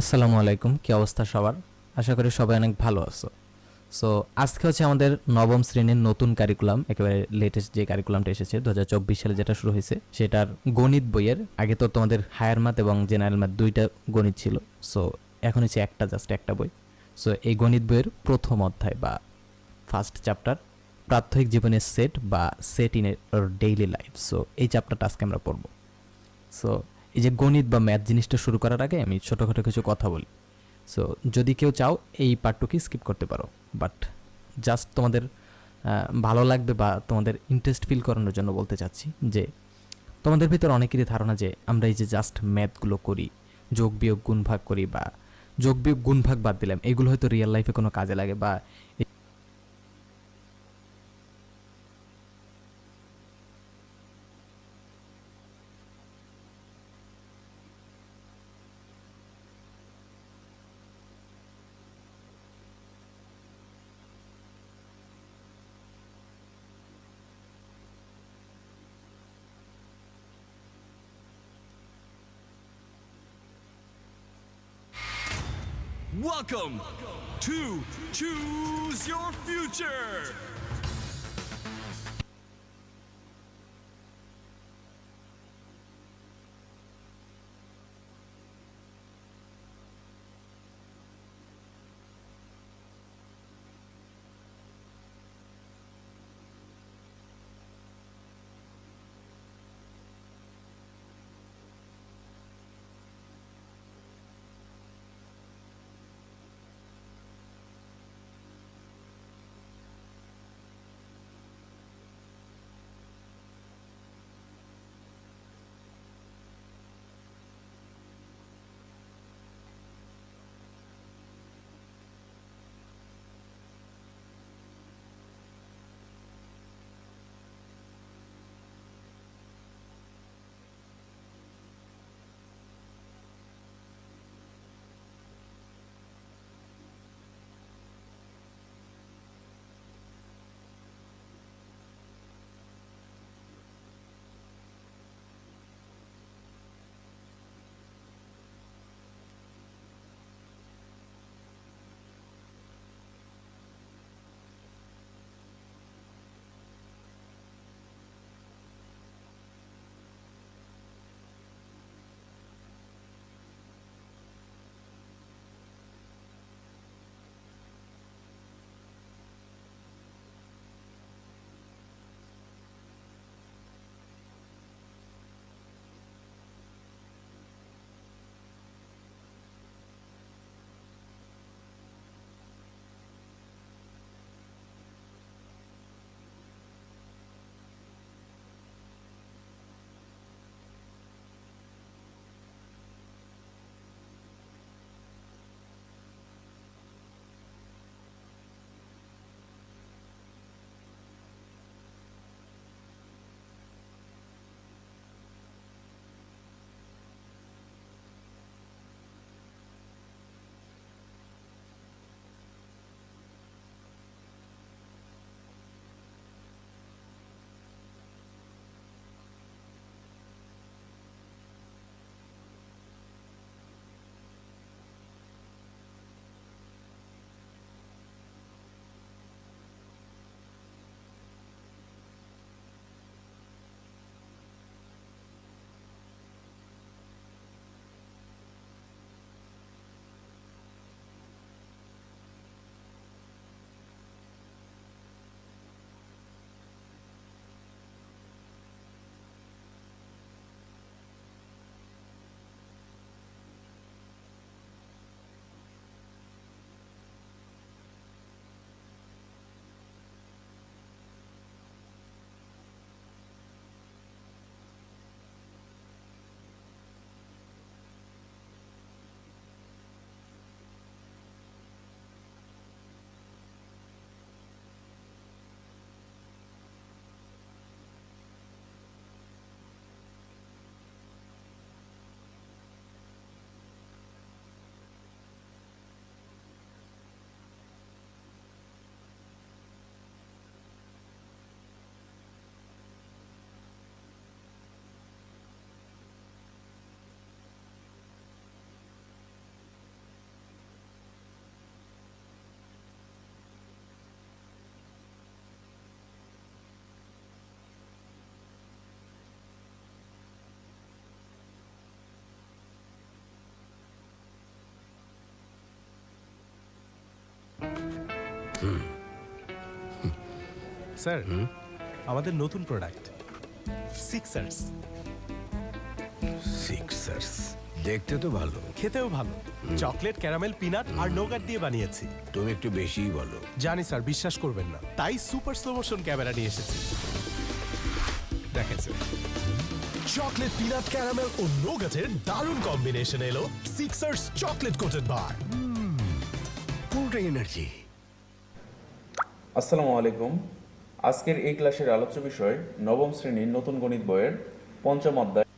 আসসালামু আলাইকুম, কি অবস্থা সবার? আশা করি সবাই অনেক ভালো আছো। সো আজকে হচ্ছে আমাদের নবম শ্রেণীর নতুন কারিকুলাম, একেবারে লেটেস্ট যে কারিকুলামটা এসেছে 2024 সালে যেটা শুরু হয়েছে, সেটার গণিত বইয়ের। আগে তো তোমাদের হায়ার ম্যাথ এবং জেনারেল ম্যাথ দুইটা গণিত ছিল, সো এখন হচ্ছে জাস্ট একটা বই। সো এই গণিত বইয়ের প্রথম অধ্যায় বা ফার্স্ট চ্যাপ্টার, প্রাত্যহিক জীবনের সেট বা set in daily life. So এই চ্যাপ্টারটা আজকে আমরা পড়ব। সো এই যে গণিত বা ম্যাথ জিনিসটা শুরু করার আগে আমি ছোটোখাটো কিছু কথা বলি। সো যদি কেউ চাও এই পার্টটুকু স্কিপ করতে পারো, বাট জাস্ট তোমাদের ভালো লাগবে বা তোমাদের ইন্টারেস্ট ফিল করানোর জন্য বলতে চাচ্ছি যে তোমাদের ভিতর অনেকেরই ধারণা যে আমরা এই যে জাস্ট ম্যাথগুলো করি, যোগ বিয়োগ গুণ ভাগ করি, বা যোগ বিয়োগ গুণ ভাগ বাদ দিলাম, এগুলো হয়তো রিয়েল লাইফে কোনো কাজে লাগে বা Welcome to Choose Your Future. Sir আমাদের নতুন প্রোডাক্ট সিক্সার্স। সিক্সার্স দেখতে তো ভালো, খেতেও ভালো। চকলেট, ক্যারামেল, পিনাট আর নোগাট দিয়ে বানিয়েছি। তুমি একটু বেশিই বলো। জানি স্যার, বিশ্বাস করবেন না, তাই সুপার স্লো মোশন ক্যামেরা নিয়ে এসেছি। দেখেন স্যার, চকলেট, পিনাট, ক্যারামেল ও নোগাটের দারুণ কম্বিনেশন এলো সিক্সার্স চকলেট কোটেড বার। পুরো এনার্জি। আসসালামু আলাইকুম। আজকের এই ক্লাসের আলোচ্য বিষয় নবম শ্রেণীর নতুন গণিত বইয়ের পঞ্চম অধ্যায়।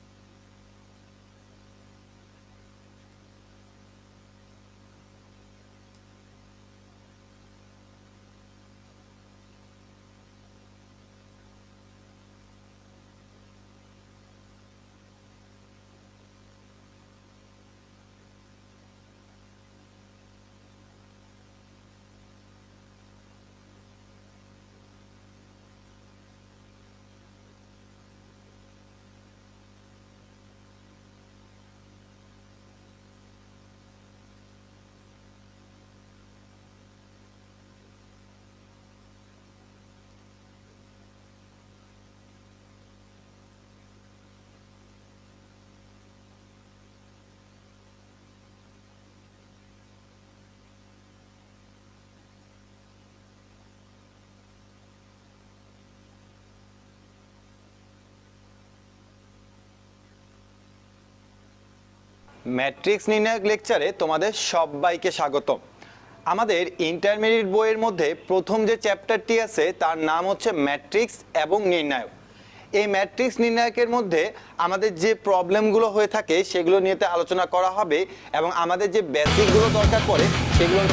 ম্যাট্রিক্স নির্ণায়ক লেকচারে তোমাদের সবাইকে স্বাগতম। আমাদের ইন্টারমিডিয়েট বইয়ের মধ্যে প্রথম যে চ্যাপ্টারটি আছে তার নাম হচ্ছে ম্যাট্রিক্স এবং নির্ণায়ক। এই ম্যাট্রিক্স নির্ণায়কের মধ্যে আমাদের যে প্রবলেমগুলো হয়ে থাকে সেগুলো নিয়ে আলোচনা করা হবে এবং আমাদের যে বেসিকগুলো দরকার পড়ে সেগুলো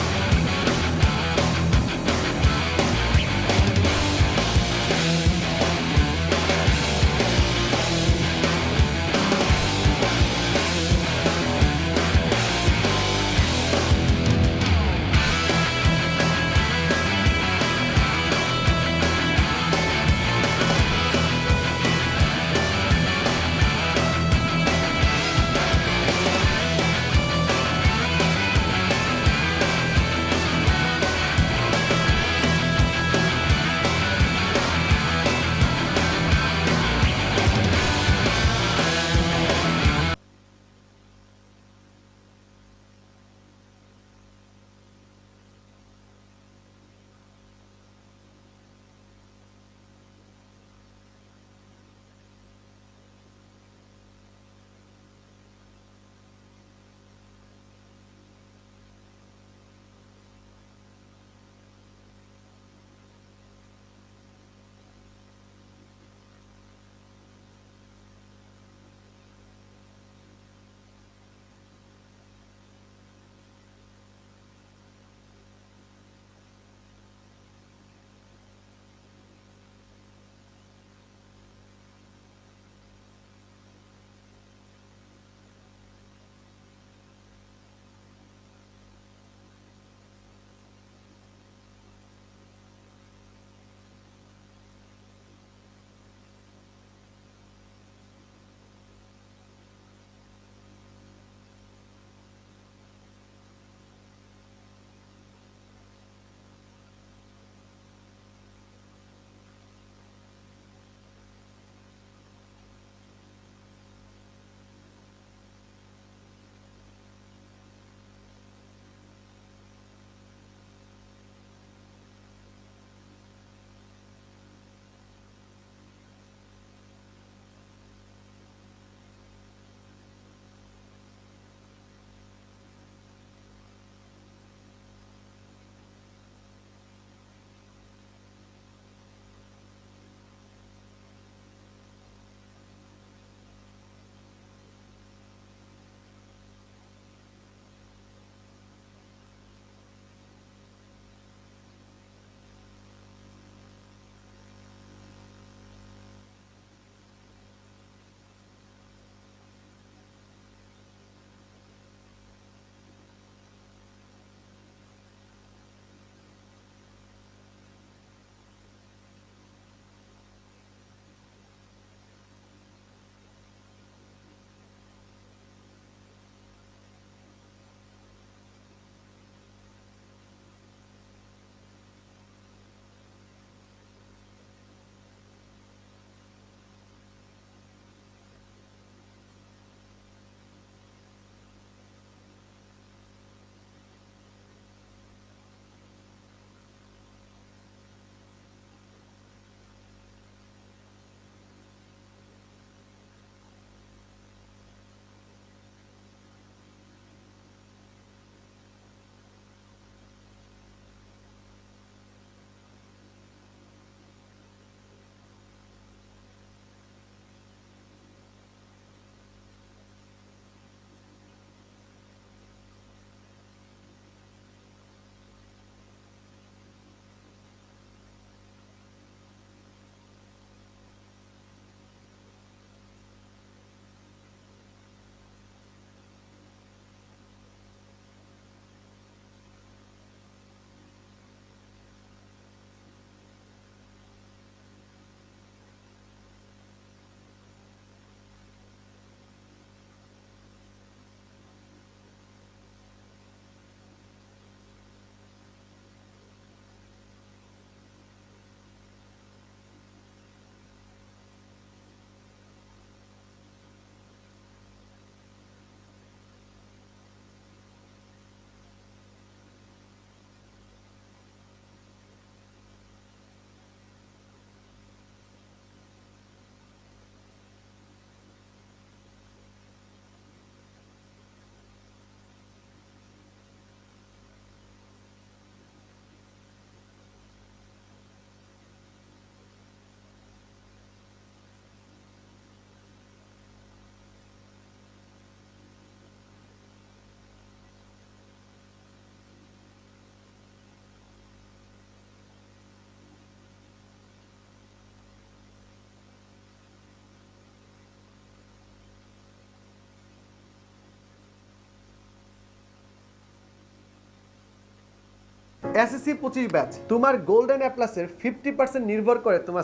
এসএসসি 25 ব্যাচ, তোমার গোল্ডেন এ প্লাসের 50% নির্ভর করে তোমার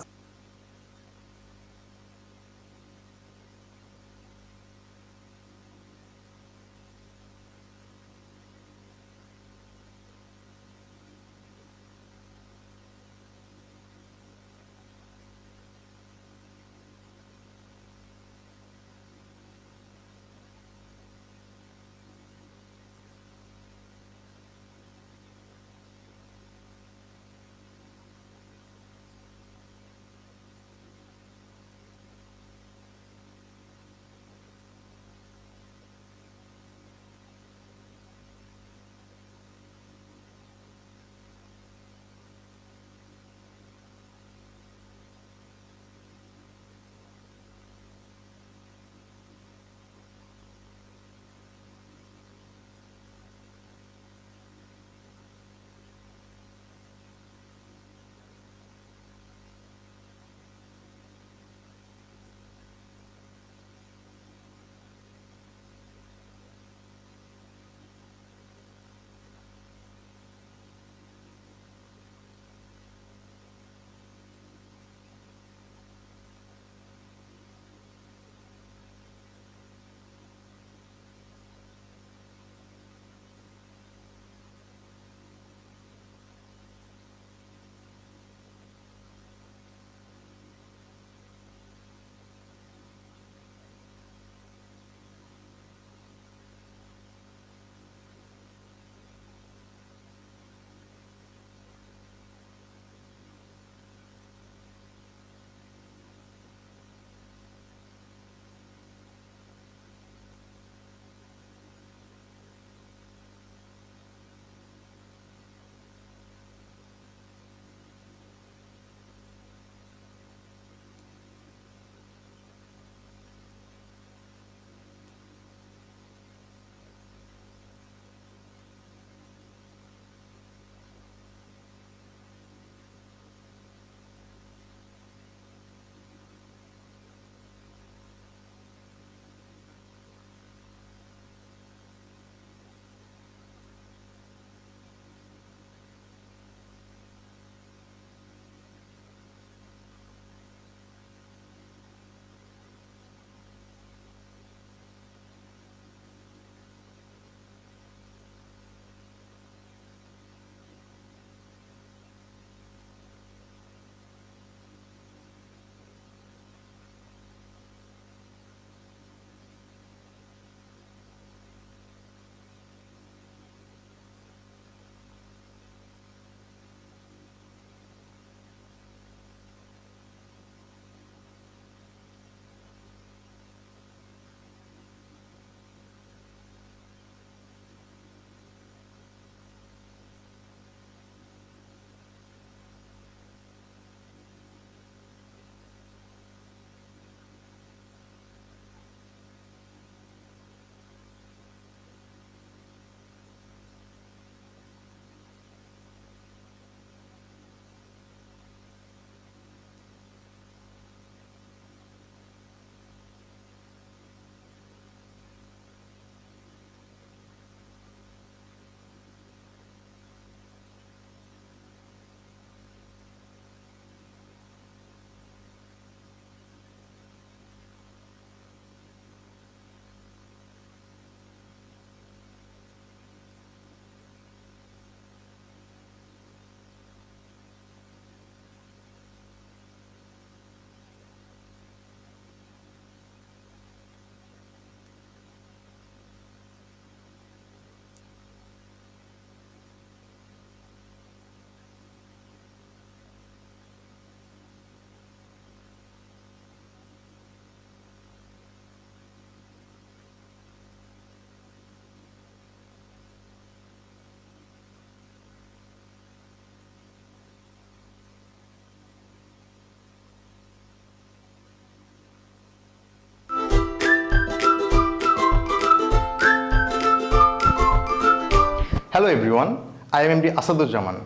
Hello everyone, I am MD Asaduzzaman.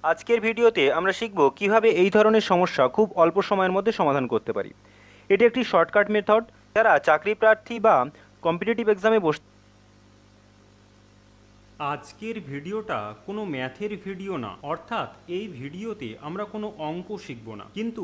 আজকের ভিডিওতে আমরা শিখব কিভাবে এই ধরনের সমস্যা খুব অল্প সময়ের মধ্যে সমাধান করতে পারি। এটি একটি শর্টকাট মেথড, যারা চাকরি প্রার্থী বা কম্পিটিটিভ এক্সামে বসতে। আজকের ভিডিওটা কোনো ম্যাথের ভিডিও না, অর্থাৎ এই ভিডিওতে আমরা কোনো অঙ্ক শিখব না, কিন্তু